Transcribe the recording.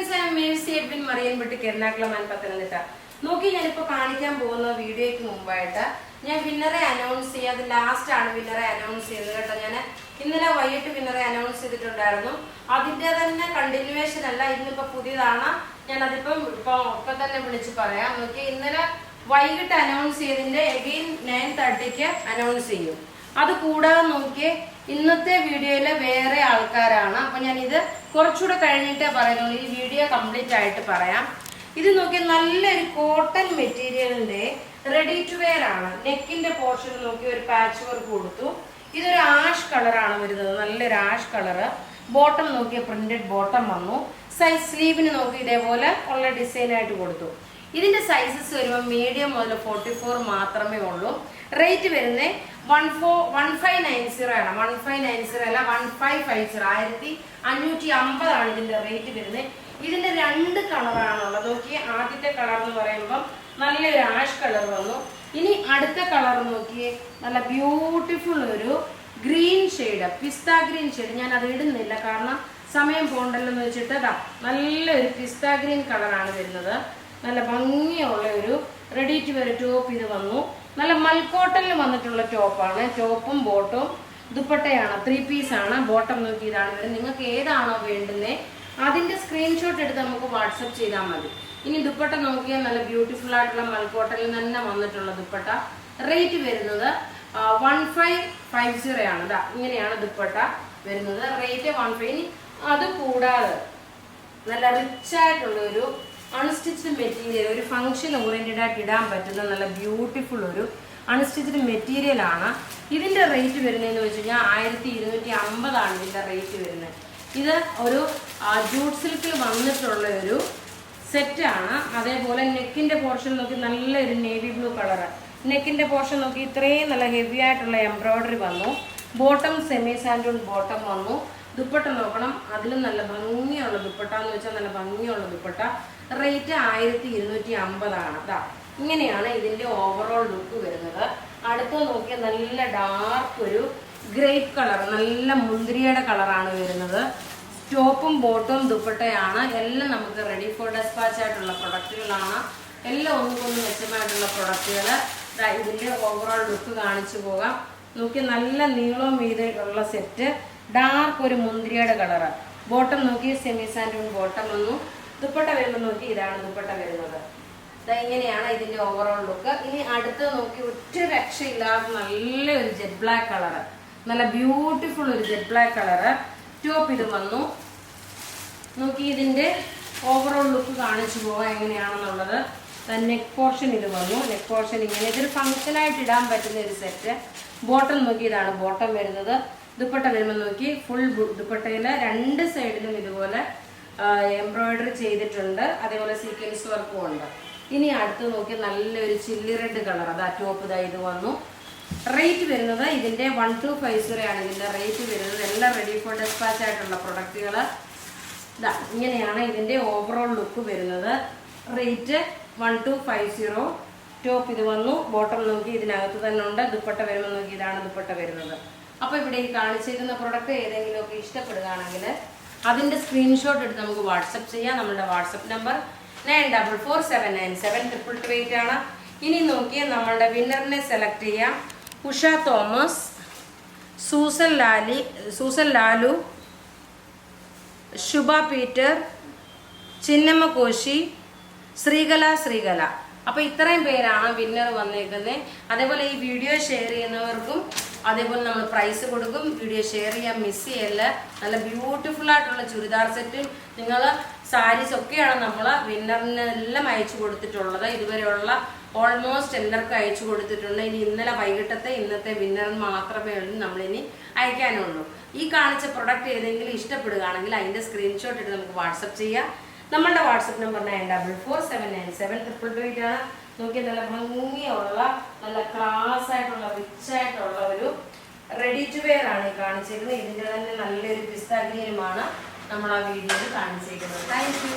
friends, I am Mercy Edwin Marian Butti Kernakulam and Pathanamthitta. നോക്കി ഞാനിപ്പോൾ കാണിക്കാൻ പോകുന്ന വീഡിയോയ്ക്ക് മുമ്പായിട്ട് ഞാൻ വിന്നറെ അനൗൺസ് ചെയ്യാം. അത് ലാസ്റ്റ് ആണ് വിന്നറെ അനൗൺസ് ചെയ്തത് കേട്ടോ. ഞാൻ ഇന്നലെ വൈകിട്ട് വിന്നറെ അനൗൺസ് ചെയ്തിട്ടുണ്ടായിരുന്നു. അതിൻ്റെ തന്നെ കണ്ടിന്യൂവേഷൻ അല്ല, ഇന്നിപ്പോൾ പുതിയതാണ്. ഞാൻ അതിപ്പം ഇപ്പം തന്നെ വിളിച്ച് പറയാം. നോക്കി ഇന്നലെ വൈകിട്ട് അനൗൺസ് ചെയ്തതിൻ്റെ എഗെയിൻ 9:30ക്ക് അനൗൺസ് ചെയ്യും. അത് കൂടാതെ നോക്കി ഇന്നത്തെ വീഡിയോയിൽ വേറെ ആൾക്കാരാണ്. അപ്പം ഞാനിത് കുറച്ചുകൂടെ കഴിഞ്ഞിട്ടേ പറയുന്നുള്ളൂ. ഈ വീഡിയോ കംപ്ലീറ്റ് ആയിട്ട് പറയാം. ഇത് നോക്കി നല്ലൊരു കോട്ടൺ മെറ്റീരിയലിന്റെ റെഡി ടു വെയർ ആണ്. നെക്കിന്റെ പോർഷൻ നോക്കി ഒരു പാച്ച് വർക്ക് കൊടുത്തു. ഇതൊരു ആഷ് കളറാണ് വരുന്നത്, നല്ലൊരു ആഷ് കളറ്. ബോട്ടം നോക്കിയ പ്രിന്റഡ് ബോട്ടം വന്നു. സൈസ് സ്ലീവിന് നോക്കി ഇതേപോലെ ഉള്ള ഡിസൈൻ ആയിട്ട് കൊടുത്തു. ഇതിന്റെ സൈസസ് വരുമ്പോൾ മീഡിയം മുതൽ 44 മാത്രമേ ഉള്ളൂ. റേറ്റ് വരുന്നത് 1590 ആണ്. 1590 അല്ല, 1550, 1550 ആണ് ഇതിന്റെ റേറ്റ് വരുന്നത്. ഇതിന്റെ 2 കളറാണുള്ളത്. നോക്കി ആദ്യത്തെ കളർ എന്ന് പറയുമ്പോൾ നല്ലൊരു ആഷ് കളർ വന്നു. ഇനി അടുത്ത കളർ നോക്കിയേ, നല്ല ബ്യൂട്ടിഫുൾ ഒരു ഗ്രീൻ ഷെയ്ഡ്, പിസ്ത ഗ്രീൻ ഷെയ്ഡ്. ഞാൻ അത് ഇടുന്നില്ല കാരണം സമയം പോകണ്ടല്ലോ എന്ന് വെച്ചിട്ട് നല്ലൊരു പിസ്ത ഗ്രീൻ കളറാണ് വരുന്നത്. നല്ല ഭംഗിയുള്ള ഒരു റെഡി ടു വെയർ ടോപ്പ് ഇത് വന്നു. നല്ല മൽക്കോട്ടനിൽ വന്നിട്ടുള്ള ടോപ്പാണ്. ടോപ്പും ബോട്ടവും ദുപ്പട്ടയാണ്. 3 പീസാണ്. ബോട്ടം നോക്കി ഇതാണ് വരുന്നത്. നിങ്ങൾക്ക് ഏതാണോ വേണ്ടുന്നത് അതിന്റെ സ്ക്രീൻഷോട്ട് എടുത്ത് നമുക്ക് വാട്സപ്പ് ചെയ്താൽ മതി. ഇനി ദുപ്പട്ട നോക്കിയാൽ നല്ല ബ്യൂട്ടിഫുൾ ആയിട്ടുള്ള മൽക്കോട്ടനിൽ തന്നെ വന്നിട്ടുള്ള ദുപ്പട്ട. റേറ്റ് വരുന്നത് 1550 ആണ്. ഇങ്ങനെയാണ് ദുപ്പട്ട വരുന്നത്. റേറ്റ് 15. ഇനി അത് കൂടാതെ നല്ല റിച്ച് ആയിട്ടുള്ള ഒരു അൺസ്റ്റിച്ച്ഡ് മെറ്റീരിയൽ, ഒരു ഫംഗ്ഷൻ ഓറിയന്റഡ് ആയിട്ട് ഇടാൻ പറ്റുന്ന നല്ല ബ്യൂട്ടിഫുൾ ഒരു അൺസ്റ്റിച്ച്ഡ് മെറ്റീരിയൽ ആണ്. ഇതിന്റെ റേറ്റ് വരുന്നതെന്ന് വെച്ച് കഴിഞ്ഞാൽ 1250 ആണ് ഇതിന്റെ റേറ്റ് വരുന്നത്. ഇത് ഒരു ജൂട്ട് സിൽക്കിൽ വന്നിട്ടുള്ള ഒരു സെറ്റാണ്. അതേപോലെ നെക്കിന്റെ പോർഷൻ നോക്കി നല്ലൊരു നേവി ബ്ലൂ കളറ്. നെക്കിന്റെ പോർഷൻ നോക്കി ഇത്രയും നല്ല ഹെവി ആയിട്ടുള്ള എംബ്രോയിഡറി വന്നു. ബോട്ടം സെമി സാൻഡൂൺ ബോട്ടം വന്നു. ദുപ്പട്ട നോക്കണം, അതിലും നല്ല ഭംഗിയുള്ള ദുപ്പട്ട എന്ന് വെച്ചാൽ നല്ല ഭംഗിയുള്ള ദുപ്പട്ട. റേറ്റ് 1250 ആണ്. ഇങ്ങനെയാണ് ഇതിന്റെ ഓവറോൾ ലുക്ക് വരുന്നത്. അടുത്ത നോക്കിയാൽ നല്ല ഡാർക്ക് ഒരു ഗ്രേപ്പ് കളർ, നല്ല മുന്തിരിയുടെ കളറാണ് വരുന്നത്. ടോപ്പും ബോട്ടവും ദുപ്പട്ടയാണ്. എല്ലാം നമുക്ക് റെഡി ഫോർ ഡെസ്പാച്ച് ആയിട്ടുള്ള പ്രൊഡക്റ്റുകളാണ്. എല്ലാം ഒന്നുകൊന്ന് മെച്ചമായിട്ടുള്ള പ്രൊഡക്റ്റുകൾ. ഇതിന്റെ ഓവറോൾ ലുക്ക് കാണിച്ചു പോകാം. നോക്കി നല്ല നീളവും വീതിയുള്ള സെറ്റ്. ഡാർക്ക് ഒരു മുന്തിരിയുടെ കളറ്. ബോട്ടം നോക്കി സെമി സാൻഡൂൺ ബോട്ടം വന്നു. ദുപ്പട്ട വരുമ്പോൾ നോക്കി ഇതാണ് ദുപ്പട്ട വരുന്നത്. ഇങ്ങനെയാണ് ഇതിന്റെ ഓവറോൾ ലുക്ക്. ഇനി അടുത്ത് നോക്കി ഒറ്റ രക്ഷയില്ലാത്ത നല്ലൊരു ജെറ്റ് ബ്ലാക്ക് കളറ്, നല്ല ബ്യൂട്ടിഫുൾ ഒരു ജെറ്റ് ബ്ലാക്ക് കളറ്. ടോപ്പ് ഇത് വന്നു. നോക്കി ഇതിന്റെ ഓവറോൾ ലുക്ക് കാണിച്ചു പോകാം എങ്ങനെയാണെന്നുള്ളത്. നെക്ക് പോർഷൻ ഇത് വന്നു. നെക്ക് പോർഷൻ ഇങ്ങനെ, ഇതൊരു ഫംഗ്ഷനായിട്ട് ഇടാൻ പറ്റുന്ന ഒരു സെറ്റ്. ബോട്ടം നോക്കി ഇതാണ് ബോട്ടം വരുന്നത്. ദുപ്പട്ട വരുമ്പോൾ നോക്കി ഫുൾ ദുപ്പട്ടയില് 2 സൈഡിലും ഇതുപോലെ എംബ്രോയിഡറി ചെയ്തിട്ടുണ്ട്. അതേപോലെ സീക്വൻസ് വർക്കും ഉണ്ട്. ഇനി അടുത്ത് നോക്കി നല്ലൊരു ചില്ലി റെഡ് കളർ. ടോപ്പ് ഇത് വന്നു. റേറ്റ് വരുന്നത് ഇതിന്റെ 1250 ആണ് ഇതിന്റെ റേറ്റ് വരുന്നത്. എല്ലാം റെഡി ഫോർ ഡെസ്പാച്ച് ആയിട്ടുള്ള പ്രൊഡക്റ്റുകൾ. ഇങ്ങനെയാണ് ഇതിന്റെ ഓവറോൾ ലുക്ക് വരുന്നത്. റേറ്റ് 1250. ടോപ്പ് ഇത് വന്നു. ബോട്ടം നോക്കി ഇതിനകത്ത് തന്നെ ഉണ്ട്. ദുപ്പട്ട വരുമ്പോൾ നോക്കി ഇതാണ് ദുപ്പട്ട വരുന്നത്. അപ്പൊ ഇവിടെ ഈ കാണിച്ചിരിക്കുന്ന പ്രൊഡക്റ്റ് ഏതെങ്കിലും ഒക്കെ ഇഷ്ടപ്പെടുകയാണെങ്കിൽ അതിന്റെ സ്ക്രീൻഷോട്ട് എടുത്ത് നമുക്ക് വാട്സപ്പ് ചെയ്യാം. നമ്മുടെ വാട്സപ്പ് നമ്പർ 9447972288 ആണ്. ഇനി നോക്കിയാൽ നമ്മളുടെ വിന്നറിനെ സെലക്ട് ചെയ്യാം. ഉഷ തോമസ്, സൂസൻ ലാലു, ശുഭ പീറ്റർ, ചിന്നമ്മ കോശി, ശ്രീകല. അപ്പൊ ഇത്രയും പേരാണ് വിന്നർ വന്നേക്കുന്നത്. അതേപോലെ ഈ വീഡിയോ ഷെയർ ചെയ്യുന്നവർക്കും അതേപോലെ നമ്മൾ പ്രൈസ് കൊടുക്കും. വീഡിയോ ഷെയർ ചെയ്യാൻ മിസ് ചെയ്യല്ല. നല്ല ബ്യൂട്ടിഫുൾ ആയിട്ടുള്ള ചുരിദാർ സെറ്റും നിങ്ങൾ സാരീസ് ഒക്കെയാണ് നമ്മൾ വിന്നറിനെല്ലാം അയച്ചു കൊടുത്തിട്ടുള്ളത്. ഇതുവരെയുള്ള ഓൾമോസ്റ്റ് എല്ലാവർക്കും അയച്ചു കൊടുത്തിട്ടുണ്ട്. ഇനി ഇന്നലെ വൈകിട്ടത്തെ ഇന്നത്തെ വിന്നറിന് മാത്രമേ ഉള്ളൂ നമ്മളിനി അയക്കാനുള്ളൂ. ഈ കാണിച്ച പ്രൊഡക്റ്റ് ഏതെങ്കിലും ഇഷ്ടപ്പെടുകയാണെങ്കിൽ അതിന്റെ സ്ക്രീൻഷോട്ട് എടുത്ത് നമുക്ക് വാട്സപ്പ് ചെയ്യാം. നമ്മളുടെ വാട്സപ്പ് നമ്പർ 9447972288 ആണ്. നോക്കി നല്ല ഭംഗിയുള്ള നല്ല ക്ലാസ് ആയിട്ടുള്ള റിച്ച് ആയിട്ടുള്ള ഒരു റെഡി ടു വെയർ ആണ് ഈ കാണിച്ചിരിക്കുന്നത്. ഇതിന്റെ തന്നെ നല്ലൊരു പിസ്ത ഗ്രീനുമാണ് നമ്മൾ ആ വീഡിയോയിൽ കാണിച്ചിരിക്കുന്നത്. Thank you.